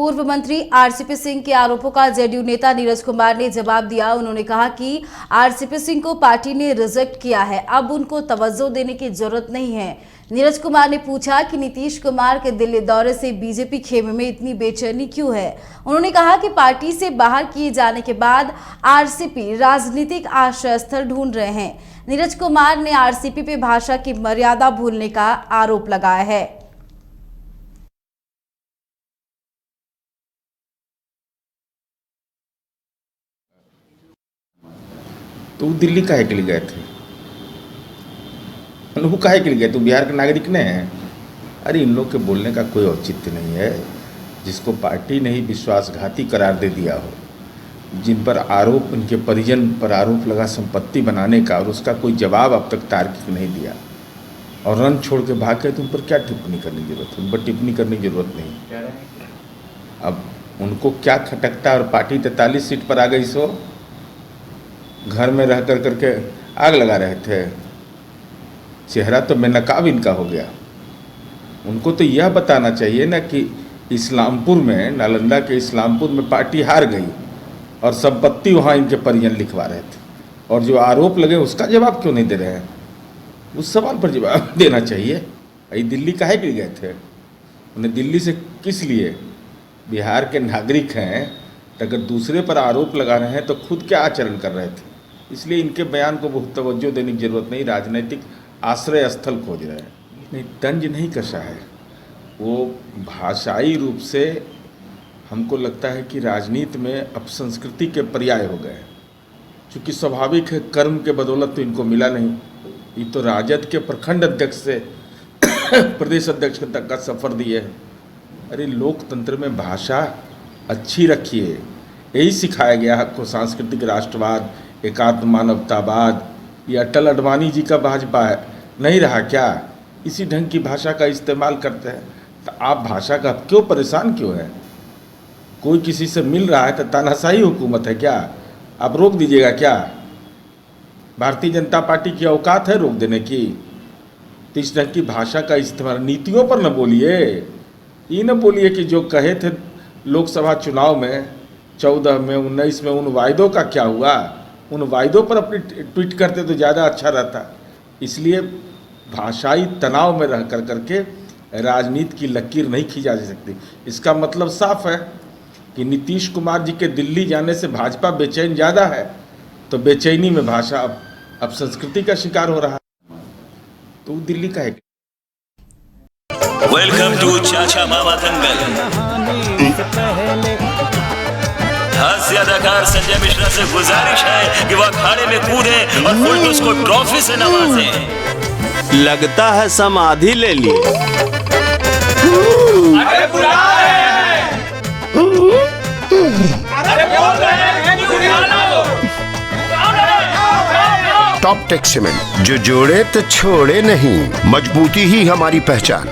पूर्व मंत्री आरसीपी सिंह के आरोपों का जेडीयू नेता नीरज कुमार ने जवाब दिया। उन्होंने कहा कि आरसीपी सिंह को पार्टी ने रिजेक्ट किया है, अब उनको तवज्जो देने की जरूरत नहीं है। नीरज कुमार ने पूछा कि नीतीश कुमार के दिल्ली दौरे से बीजेपी खेमे में इतनी बेचैनी क्यों है। उन्होंने कहा कि पार्टी से बाहर किए जाने के बाद आरसीपी राजनीतिक आश्रय स्थल ढूंढ रहे हैं। नीरज कुमार ने आरसीपी पे भाषा की मर्यादा भूलने का आरोप लगाया है। तो वो दिल्ली काहे के लिए गए थे? वो काहे के लिए गए? तो बिहार के नागरिक ने हैं। अरे इन लोग के बोलने का कोई औचित्य नहीं है। जिसको पार्टी ने ही विश्वासघाती करार दे दिया हो, जिन पर आरोप, उनके परिजन पर आरोप लगा संपत्ति बनाने का, और उसका कोई जवाब अब तक तार्किक नहीं दिया और रन छोड़ के भाग गए, तो उन पर क्या टिप्पणी करने की जरूरत है? उन पर टिप्पणी करने की जरूरत नहीं। अब उनको क्या खटकता, और पार्टी 43 सीट पर आ गई, सो घर में रह कर करके आग लगा रहे थे। चेहरा तो बेनकाब इनका हो गया। उनको तो यह बताना चाहिए ना कि इस्लामपुर में, नालंदा के इस्लामपुर में पार्टी हार गई और संपत्ति वहाँ इनके परिजन लिखवा रहे थे, और जो आरोप लगे उसका जवाब क्यों नहीं दे रहे हैं? उस सवाल पर जवाब देना चाहिए। ये दिल्ली काहे के लिए गए थे? उन्हें दिल्ली से किस लिए? बिहार के नागरिक हैं, तो अगर दूसरे पर आरोप लगा रहे हैं तो खुद क्या आचरण कर रहे थे? इसलिए इनके बयान को बहुत तवज्जो देने की जरूरत नहीं। राजनीतिक आश्रय स्थल खोज रहे हैं। नहीं, तंज नहीं कसा है, वो भाषाई रूप से हमको लगता है कि राजनीति में अपसंस्कृति के पर्याय हो गए, क्योंकि स्वाभाविक है, कर्म के बदौलत तो इनको मिला नहीं। ये तो राजद के प्रखंड अध्यक्ष से प्रदेश अध्यक्ष तक का सफर दिए है। अरे लोकतंत्र में भाषा अच्छी रखिए, यही सिखाया गया आपको। सांस्कृतिक राष्ट्रवाद, एकात्म मानवतावाद, ये अटल अडवाणी जी का भाजपा है, नहीं रहा क्या? इसी ढंग की भाषा का इस्तेमाल करते हैं। तो आप भाषा का क्यों परेशान क्यों है? कोई किसी से मिल रहा है तो तानाशाही हुकूमत है क्या? आप रोक दीजिएगा क्या? भारतीय जनता पार्टी की औकात है रोक देने की? तो इस ढंग की भाषा का इस्तेमाल, नीतियों पर न बोलिए। ये न बोलिए कि जो कहे थे लोकसभा चुनाव में 14 में, 19 में, उन वायदों का क्या हुआ? उन वायदों पर अपनी ट्वीट करते तो ज़्यादा अच्छा रहता। इसलिए भाषाई तनाव में रह कर करके राजनीति की लकीर नहीं खींचा जा सकती। इसका मतलब साफ है कि नीतीश कुमार जी के दिल्ली जाने से भाजपा बेचैन ज़्यादा है, तो बेचैनी में भाषा अब संस्कृति का शिकार हो रहा है। तो दिल्ली का है। वेलकम टू चाचा मामा दंगल। हास्य अदाकार संजय मिश्रा से गुजारिश है कि वह अखाड़े में कूदे और फुलटूस को ट्रॉफी से नवाजे। लगता है समाधि ले ली। अरे बुला रहे हैं। अरे बोल रहे हैं कि बुला लो। टॉप टेक सीमेंट, जो जोड़े तो छोड़े नहीं, मजबूती ही हमारी पहचान।